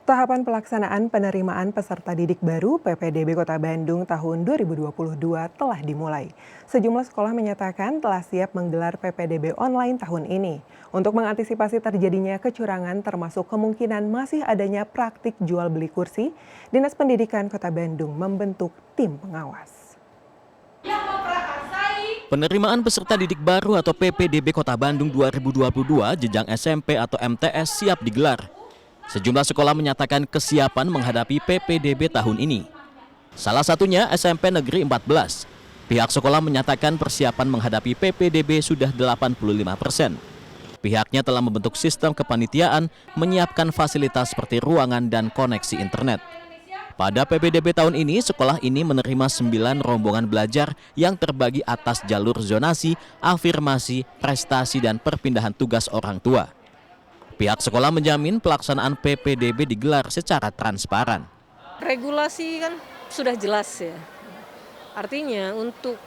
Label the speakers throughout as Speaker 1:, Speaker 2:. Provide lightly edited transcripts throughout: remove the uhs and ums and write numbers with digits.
Speaker 1: Tahapan pelaksanaan penerimaan peserta didik baru PPDB Kota Bandung tahun 2022 telah dimulai. Sejumlah sekolah menyatakan telah siap menggelar PPDB online tahun ini. Untuk mengantisipasi terjadinya kecurangan termasuk kemungkinan masih adanya praktik jual beli kursi, Dinas Pendidikan Kota Bandung membentuk tim pengawas.
Speaker 2: Penerimaan peserta didik baru atau PPDB Kota Bandung 2022 jenjang SMP atau MTS siap digelar. Sejumlah sekolah menyatakan kesiapan menghadapi PPDB tahun ini. Salah satunya SMP Negeri 14. Pihak sekolah menyatakan persiapan menghadapi PPDB sudah 85%. Pihaknya telah membentuk sistem kepanitiaan, menyiapkan fasilitas seperti ruangan dan koneksi internet. Pada PPDB tahun ini, sekolah ini menerima 9 rombongan belajar yang terbagi atas jalur zonasi, afirmasi, prestasi, dan perpindahan tugas orang tua. Pihak sekolah menjamin pelaksanaan PPDB digelar secara transparan.
Speaker 3: Regulasi kan sudah jelas ya. Artinya untuk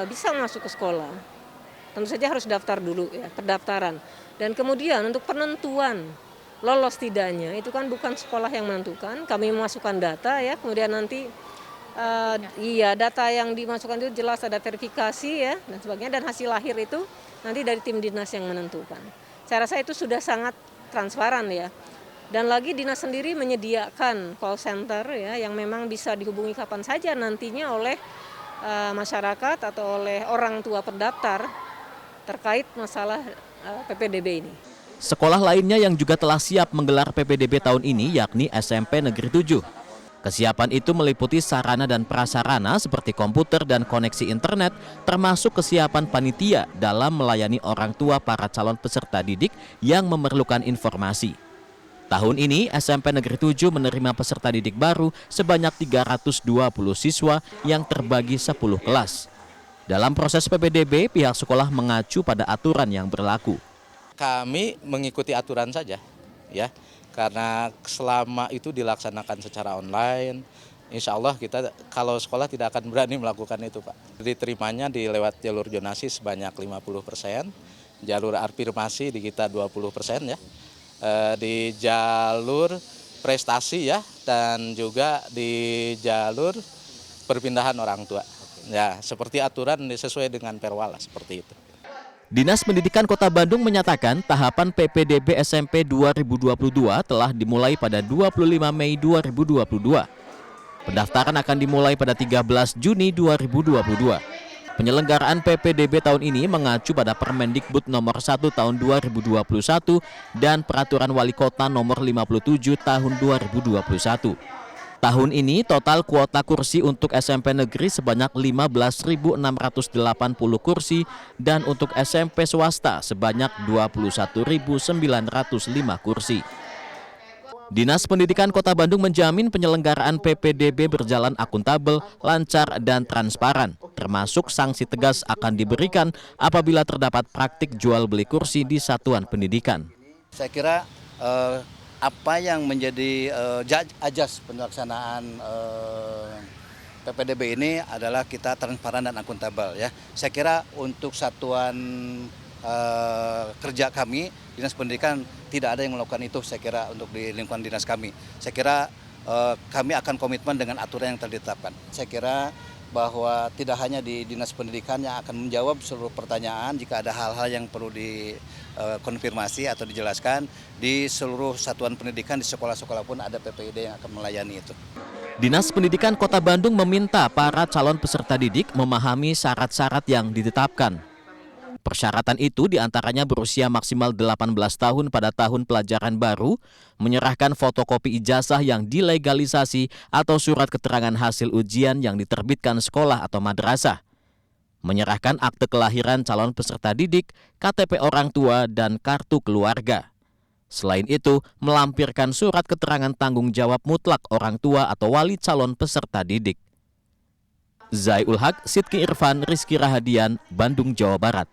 Speaker 3: bisa masuk ke sekolah, tentu saja harus daftar dulu ya, pendaftaran. Dan kemudian untuk penentuan lolos tidaknya, itu kan bukan sekolah yang menentukan. Kami memasukkan data ya, kemudian nanti data yang dimasukkan itu jelas ada verifikasi ya dan sebagainya, dan hasil akhir itu nanti dari tim dinas yang menentukan. Saya rasa itu sudah sangat transparan ya. Dan lagi dinas sendiri menyediakan call center ya yang memang bisa dihubungi kapan saja nantinya oleh masyarakat atau oleh orang tua pendaftar terkait masalah PPDB ini.
Speaker 2: Sekolah lainnya yang juga telah siap menggelar PPDB tahun ini yakni SMP Negeri 7. Kesiapan itu meliputi sarana dan prasarana seperti komputer dan koneksi internet, termasuk kesiapan panitia dalam melayani orang tua para calon peserta didik yang memerlukan informasi. Tahun ini SMP Negeri 7 menerima peserta didik baru sebanyak 320 siswa yang terbagi 10 kelas. Dalam proses PPDB, pihak sekolah mengacu pada aturan yang berlaku.
Speaker 4: Kami mengikuti aturan saja, ya. Karena selama itu dilaksanakan secara online, insya Allah kita kalau sekolah tidak akan berani melakukan itu, Pak. Diterimanya lewat jalur zonasi sebanyak 50%, jalur afirmasi di kita 20% ya, di jalur prestasi ya, dan juga di jalur perpindahan orang tua. Ya, seperti aturan sesuai dengan Perwala seperti itu.
Speaker 2: Dinas Pendidikan Kota Bandung menyatakan tahapan PPDB SMP 2022 telah dimulai pada 25 Mei 2022. Pendaftaran akan dimulai pada 13 Juni 2022. Penyelenggaraan PPDB tahun ini mengacu pada Permendikbud nomor 1 tahun 2021 dan Peraturan Wali Kota nomor 57 tahun 2021. Tahun ini total kuota kursi untuk SMP negeri sebanyak 15.680 kursi dan untuk SMP swasta sebanyak 21.905 kursi. Dinas Pendidikan Kota Bandung menjamin penyelenggaraan PPDB berjalan akuntabel, lancar, dan transparan, termasuk sanksi tegas akan diberikan apabila terdapat praktik jual beli kursi di satuan pendidikan.
Speaker 5: Saya kira apa yang menjadi ajas pelaksanaan PPDB ini adalah kita transparan dan akuntabel ya. Saya kira untuk satuan kerja kami Dinas Pendidikan tidak ada yang melakukan itu, saya kira untuk di lingkungan dinas kami. Saya kira kami akan komitmen dengan aturan yang telah ditetapkan. Saya kira bahwa tidak hanya di Dinas Pendidikan yang akan menjawab seluruh pertanyaan, jika ada hal-hal yang perlu dikonfirmasi atau dijelaskan, di seluruh satuan pendidikan di sekolah-sekolah pun ada PPD yang akan melayani itu.
Speaker 2: Dinas Pendidikan Kota Bandung meminta para calon peserta didik memahami syarat-syarat yang ditetapkan. Persyaratan itu diantaranya berusia maksimal 18 tahun pada tahun pelajaran baru, menyerahkan fotokopi ijazah yang dilegalisasi atau surat keterangan hasil ujian yang diterbitkan sekolah atau madrasah, menyerahkan akte kelahiran calon peserta didik, KTP orang tua, dan kartu keluarga. Selain itu, melampirkan surat keterangan tanggung jawab mutlak orang tua atau wali calon peserta didik. Zai Ul Haq, Sidki Irfan, Rizky Rahadian, Bandung, Jawa Barat.